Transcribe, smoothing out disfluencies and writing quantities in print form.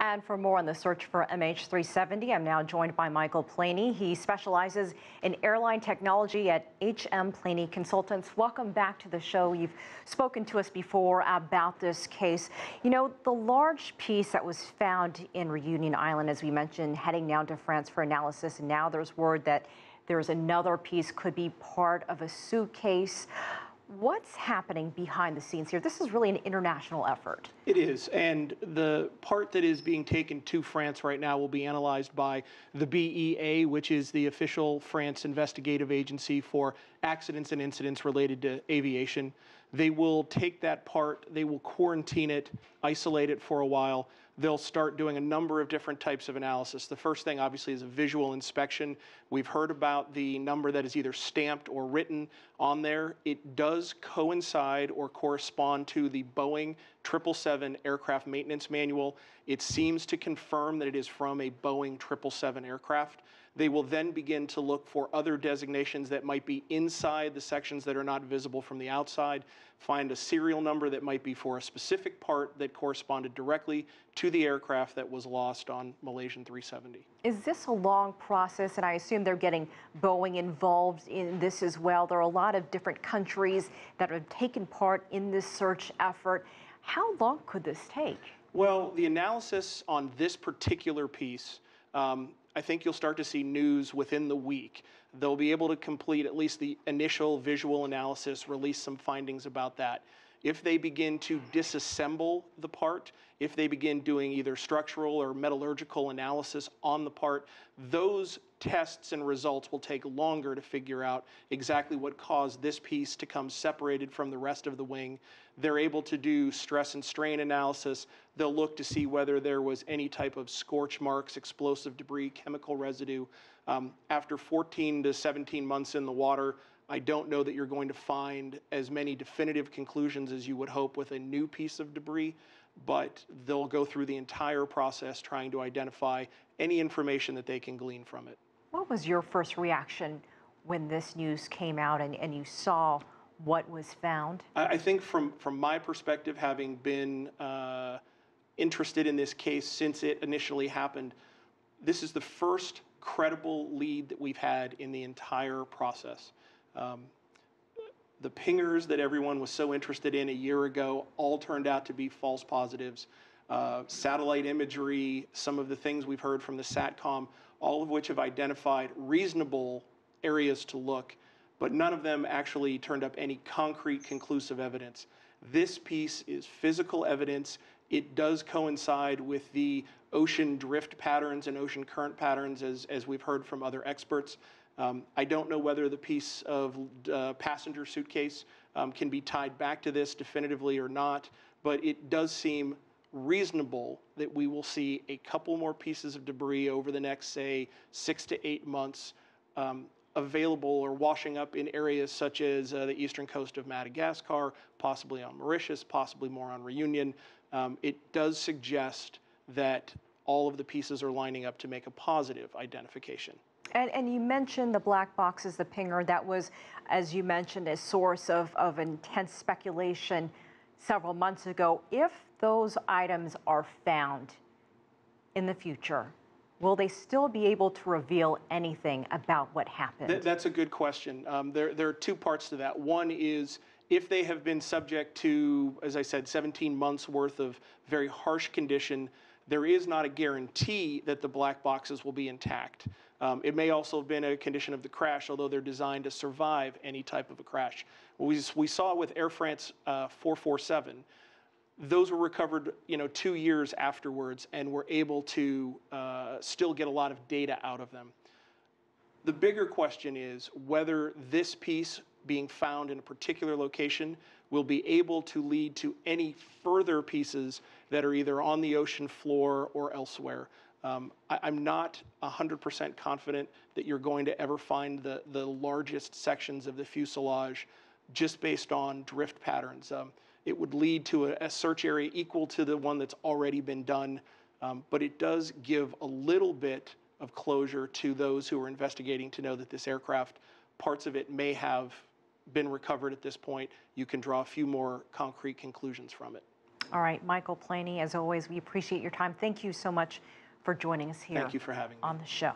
And for more on the search for MH370, I'm now joined by Planey. He specializes in airline technology at HMPlaney Consultants. Welcome back to the show. You've spoken to us before about this case. You know, the large piece that was found in Reunion Island, as we mentioned, heading down to France for analysis, and now there's word that there's another piece could be part of a suitcase. What's happening behind the scenes here? This is really an international effort. It is, and the part that is being taken to France right now will be analyzed by the BEA, which is the official France investigative agency for accidents and incidents related to aviation. They will take that part, they will quarantine it, isolate it for a while. They'll start doing a number of different types of analysis. The first thing, obviously, is a visual inspection. We've heard about the number that is either stamped or written on there. It does coincide or correspond to the Boeing 777 aircraft maintenance manual. It seems to confirm that it is from a Boeing 777 aircraft. They will then begin to look for other designations that might be inside the sections that are not visible from the outside, find a serial number that might be for a specific part that corresponded directly to the aircraft that was lost on Malaysian 370. Is this a long process? And I assume they're getting Boeing involved in this as well. There are a lot of different countries that have taken part in this search effort. How long could this take? Well, the analysis on this particular piece, I think you'll start to see news within the week. They'll be able to complete at least the initial visual analysis, release some findings about that. If they begin to disassemble the part, if they begin doing either structural or metallurgical analysis on the part, those tests and results will take longer to figure out exactly what caused this piece to come separated from the rest of the wing. They're able to do stress and strain analysis. They'll look to see whether there was any type of scorch marks, explosive debris, chemical residue. After 14 to 17 months in the water, I don't know that you're going to find as many definitive conclusions as you would hope with a new piece of debris, but they'll go through the entire process trying to identify any information that they can glean from it. What was your first reaction when this news came out and you saw what was found? I think from my perspective, having been interested in this case since it initially happened, this is the first credible lead that we've had in the entire process. The pingers that everyone was so interested in a year ago all turned out to be false positives. Satellite imagery, some of the things we've heard from the SATCOM, all of which have identified reasonable areas to look, but none of them actually turned up any concrete, conclusive evidence. This piece is physical evidence. It does coincide with the ocean drift patterns and ocean current patterns, as we've heard from other experts. I don't know whether the piece of passenger suitcase can be tied back to this definitively or not, but it does seem reasonable that we will see a couple more pieces of debris over the next, say, 6 to 8 months available or washing up in areas such as the eastern coast of Madagascar, possibly on Mauritius, possibly more on Reunion. It does suggest that all of the pieces are lining up to make a positive identification. And you mentioned the black boxes, the pinger. That was, as you mentioned, a source of intense speculation several months ago. If those items are found in the future, will they still be able to reveal anything about what happened? That's a good question. There are two parts to that. One is if they have been subject to, as I said, 17 months worth of very harsh condition, there is not a guarantee that the black boxes will be intact. It may also have been a condition of the crash, although they're designed to survive any type of a crash. We saw with Air France 447, those were recovered 2 years afterwards and were able to still get a lot of data out of them. The bigger question is whether this piece being found in a particular location will be able to lead to any further pieces that are either on the ocean floor or elsewhere. I'm not 100% confident that you're going to ever find the largest sections of the fuselage just based on drift patterns. It would lead to a search area equal to the one that's already been done, but it does give a little bit of closure to those who are investigating to know that this aircraft, parts of it may have been recovered at this point. You can draw a few more concrete conclusions from it. All right, Michael Planey, as always, we appreciate your time. Thank you so much for joining us here Thank you for having me. on the show.